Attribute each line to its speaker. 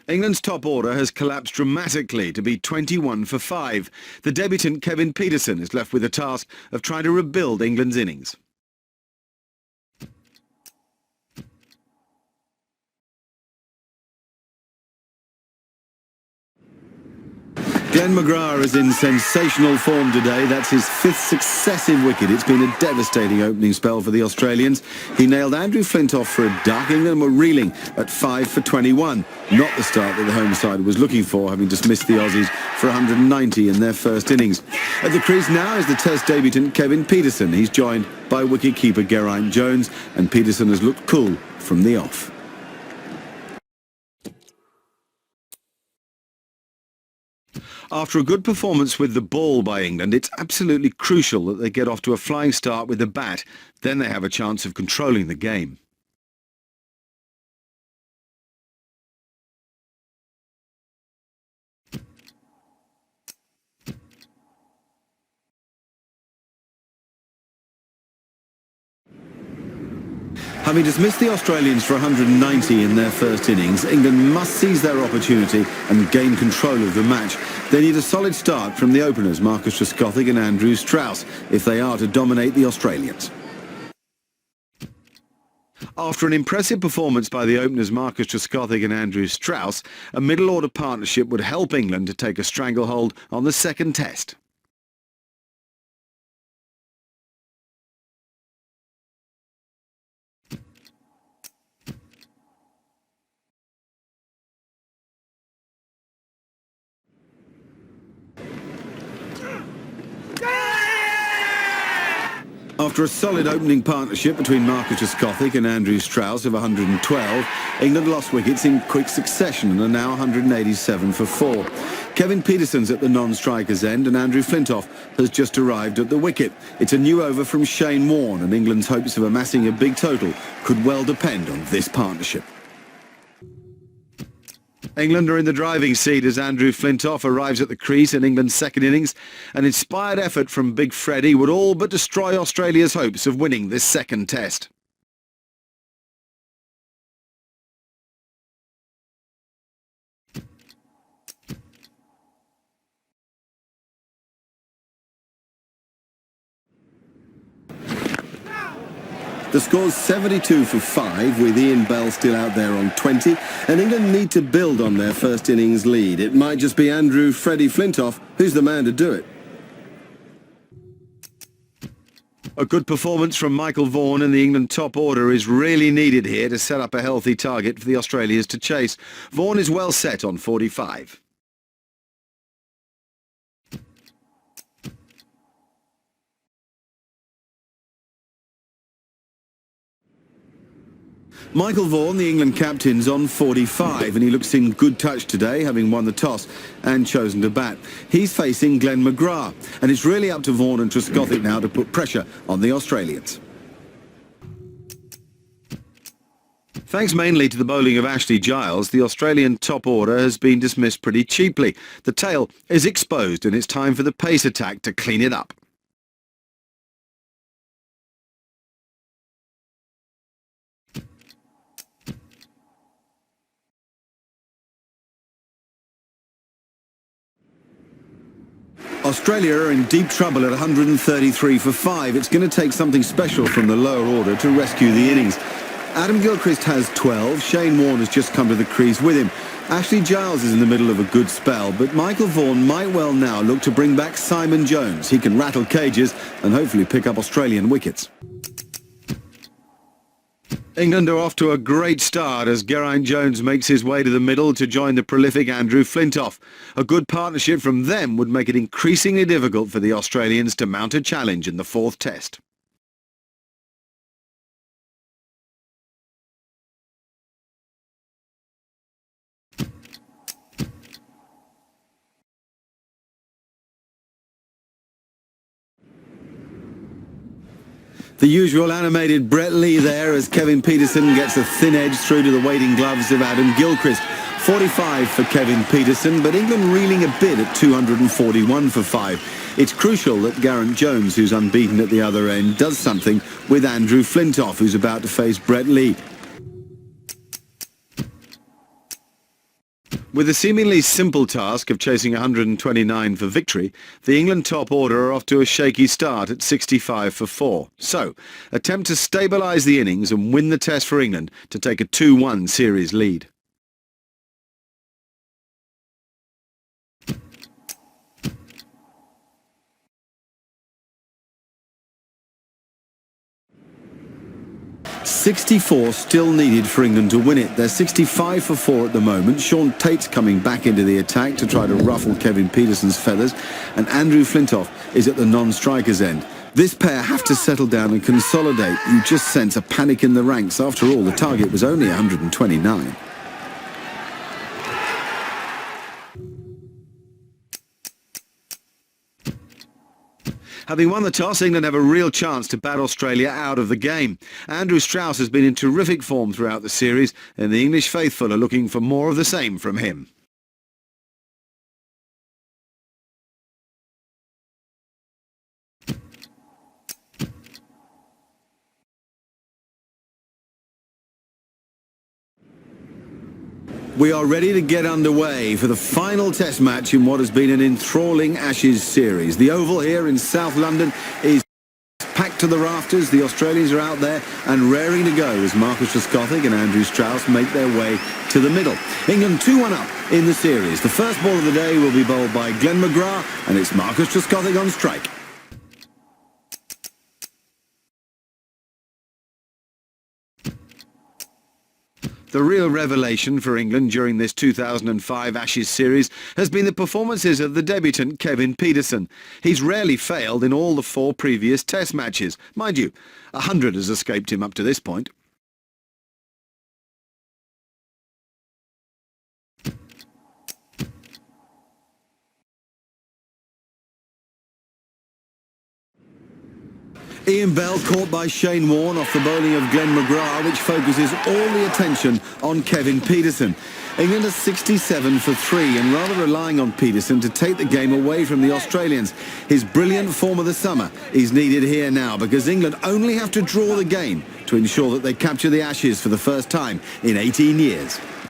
Speaker 1: England's top order has collapsed dramatically to be 21 for 5. The debutant Kevin Pietersen is left with the task of trying to rebuild England's innings. Glenn McGrath is in sensational form today. That's his 5th successive wicket. It's been a devastating opening spell for the Australians. He nailed Andrew Flintoff for a duck. England were reeling at 5 for 21. Not the start that the home side was looking for, having dismissed the Aussies for 190 in their first innings. At the crease now is the Test debutant Kevin Pietersen. He's joined by wicket-keeper Geraint Jones, and Pietersen has looked cool from the off. After a good performance with the ball by England, it's absolutely crucial that they get off to a flying start with the bat. Then they have a chance of controlling the game. Having dismissed the Australians for 190 in their first innings, England must seize their opportunity and gain control of the match. They need a solid start from the openers, Marcus Trescothick and Andrew Strauss, if they are to dominate the Australians. After an impressive performance by the openers Marcus Trescothick and Andrew Strauss, a middle-order partnership would help England to take a stranglehold on the second test. After a solid opening partnership between Marcus Trescothick and Andrew Strauss of 112, England lost wickets in quick succession and are now 187 for 4. Kevin Pietersen's at the non-striker's end and Andrew Flintoff has just arrived at the wicket. It's a new over from Shane Warne, and England's hopes of amassing a big total could well depend on this partnership. England are in the driving seat as Andrew Flintoff arrives at the crease in England's second innings. An inspired effort from Big Freddie would all but destroy Australia's hopes of winning this second test. The score's 72 for 5, with Ian Bell still out there on 20, and England need to build on their first innings lead. It might just be Andrew Freddie Flintoff who's the man to do it. A good performance from Michael Vaughan in the England top order is really needed here to set up a healthy target for the Australians to chase. Vaughan is well set on 45. Michael Vaughan, the England captain's on 45, and he looks in good touch today, having won the toss and chosen to bat. He's facing Glenn McGrath, and it's really up to Vaughan and Trescothick now to put pressure on the Australians. Thanks mainly to the bowling of Ashley Giles, the Australian top order has been dismissed pretty cheaply. The tail is exposed, and it's time for the pace attack to clean it up. Australia are in deep trouble at 133 for 5. It's going to take something special from the lower order to rescue the innings. Adam Gilchrist has 12. Shane Warne has just come to the crease with him. Ashley Giles is in the middle of a good spell, but Michael Vaughan might well now look to bring back Simon Jones. He can rattle cages and hopefully pick up Australian wickets. England are off to a great start as Geraint Jones makes his way to the middle to join the prolific Andrew Flintoff. A good partnership from them would make it increasingly difficult for the Australians to mount a challenge in the fourth test. The usual animated Brett Lee there as Kevin Pietersen gets a thin edge through to the waiting gloves of Adam Gilchrist. 45 for Kevin Pietersen, but England reeling a bit at 241 for 5. It's crucial that Geraint Jones, who's unbeaten at the other end, does something with Andrew Flintoff, who's about to face Brett Lee. With the seemingly simple task of chasing 129 for victory, the England top order are off to a shaky start at 65 for 4. So, attempt to stabilise the innings and win the test for England to take a 2-1 series lead. .64 still needed for England to win it. They're 65 for 4 at the moment. Shaun Tate's coming back into the attack to try to ruffle Kevin Pietersen's feathers, and Andrew Flintoff is at the non-striker's end. This pair have to settle down and consolidate. You just sense a panic in the ranks. After all, the target was only 129. Having won the toss, England have a real chance to bat Australia out of the game. Andrew Strauss has been in terrific form throughout the series, and the English faithful are looking for more of the same from him. We are ready to get underway for the final test match in what has been an enthralling Ashes series. The Oval here in South London is packed to the rafters. The Australians are out there and raring to go as Marcus Trescothick and Andrew Strauss make their way to the middle. England 2-1 up in the series. The first ball of the day will be bowled by Glenn McGrath, and it's Marcus Trescothick on strike. The real revelation for England during this 2005 Ashes series has been the performances of the debutant Kevin Pietersen. He's rarely failed in all the 4 previous Test matches. Mind you, 100 has escaped him up to this point. Ian Bell caught by Shane Warne off the bowling of Glenn McGrath, which focuses all the attention on Kevin Pietersen. England are 67 for 3 and rather relying on Pietersen to take the game away from the Australians. His brilliant form of the summer is needed here now because England only have to draw the game to ensure that they capture the Ashes for the first time in 18 years.